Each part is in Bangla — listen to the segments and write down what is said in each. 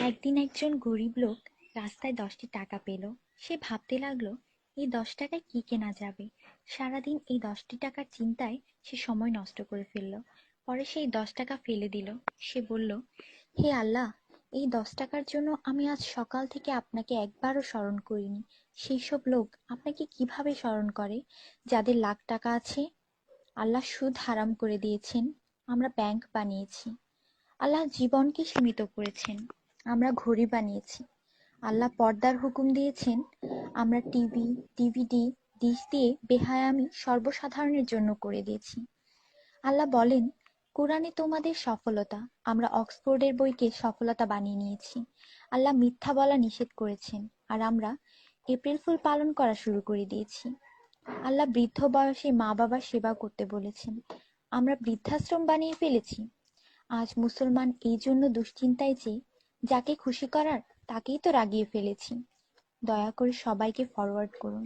একদিন একজন গরিব লোক রাস্তায় 10টি টাকা পেল। সে ভাবতে লাগলো, এই 10 টাকায় কি কেনা যাবে। সারাদিন এই 10টি টাকার চিন্তায় সে সময় নষ্ট করে ফেলল। পরে সেই 10 টাকা ফেলে দিল। সে বলল, হে আল্লাহ, এই 10 টাকার জন্য আমি আজ সকাল থেকে আপনাকে একবারও স্মরণ করিনি। সেই সব লোক আপনাকে কিভাবে স্মরণ করে যাদের লাখ টাকা আছে? আল্লাহ সুদ হারাম করে দিয়েছেন, আমরা ব্যাংক বানিয়েছি। আল্লাহ জীবনকে সীমিত করেছেন, আমরা ঘড়ি বানিয়েছি। আল্লাহ পর্দার হুকুম দিয়েছেন, আমরা টিভি, ডিভিডি, ডিশ দিয়ে বেহায়ামি সর্বসাধারণের জন্য করে দিয়েছি। আল্লাহ বলেন, কোরআনে তোমাদের সফলতা, আমরা অক্সফোর্ডের বইকে সফলতা বানিয়ে নিয়েছি। আল্লাহ মিথ্যা বলা নিষেধ করেছেন, আর আমরা এপ্রিল ফুল পালন করা শুরু করে দিয়েছি। আল্লাহ বৃদ্ধ বয়সে মা বাবার সেবা করতে বলেছেন, আমরা বৃদ্ধাশ্রম বানিয়ে ফেলেছি। আজ মুসলমান এই জন্য দুশ্চিন্তায় যে যাকে খুশি করার তাকেই তো রাগিয়ে ফেলেছি। দয়া করে সবাইকে ফরওয়ার্ড করুন,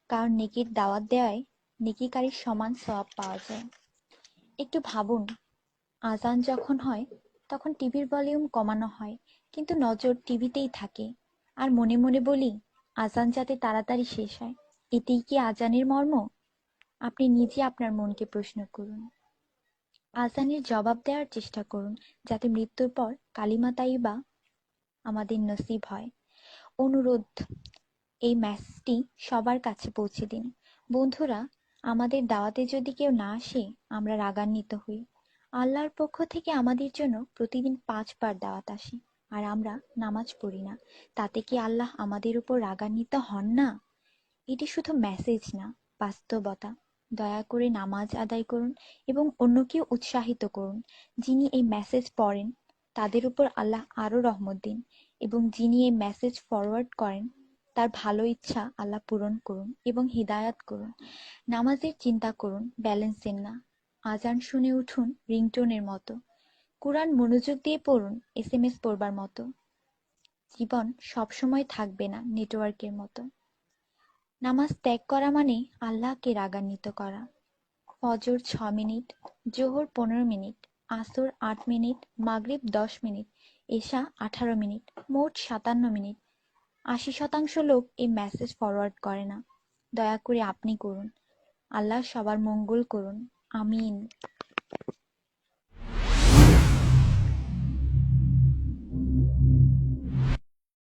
কারণ নেকির দাওয়াত দেওয়ায় নেকিকারীর সমান সওয়াব পাওয়া যায়। একটু ভাবুন, আজান যখন হয় তখন টিভির ভলিউম কমানো হয়, কিন্তু নজর টিভিতেই থাকে। আর মনে মনে বলি, আজান যাতে তাড়াতাড়ি শেষ হয়। এতেই কি আজানের মর্ম? আপনি নিজে আপনার মনকে প্রশ্ন করুন। আজানের জবাব দেওয়ার চেষ্টা করুন, যাতে মৃত্যুর পর কালিমা তাইয়্যিবা আমাদের নসিব হয়। অনুরোধ, এই মেসেজটি সবার কাছে পৌঁছে দিন। বন্ধুরা, আমাদের দাওয়াতে যদি কেউ না আসে, আমরা রাগান্বিত হই। আল্লাহর পক্ষ থেকে আমাদের জন্য প্রতিদিন 5 বার দাওয়াত আসে, আর আমরা নামাজ পড়ি না। তাতে কি আল্লাহ আমাদের উপর রাগান্বিত হন না? এটি শুধু মেসেজ না, বাস্তবতা। দয়া করে নামাজ আদায় করুন এবং অন্যকেও উৎসাহিত করুন। যিনি এই মেসেজ পড়েন তাদের উপর আল্লাহ আরো রহমত দিন, এবং যিনি এই মেসেজ ফরওয়ার্ড করেন তার ভালো ইচ্ছা আল্লাহ পূরণ করুন এবং হিদায়াত করুন। নামাজের চিন্তা করুন, ব্যালেন্সের না। আজান শুনে উঠুন রিংটোনের মতো। কুরআন মনোযোগ দিয়ে পড়ুন, এসএমএস পড়বার মতো। জীবন সবসময় থাকবে না নেটওয়ার্কের মতো। নামাজ ত্যাগ করা মানে আল্লাহকে রাগান্বিত করা। ফজর 6 মিনিট, জোহর 15 মিনিট, আসর 8 মিনিট, মাগরিব 10 মিনিট, এশা 18 মিনিট, মোট 57 মিনিট। 80% লোক এই মেসেজ ফরওয়ার্ড করে না। দয়া করে আপনি করুন। আল্লাহ সবার মঙ্গল করুন। আমিন।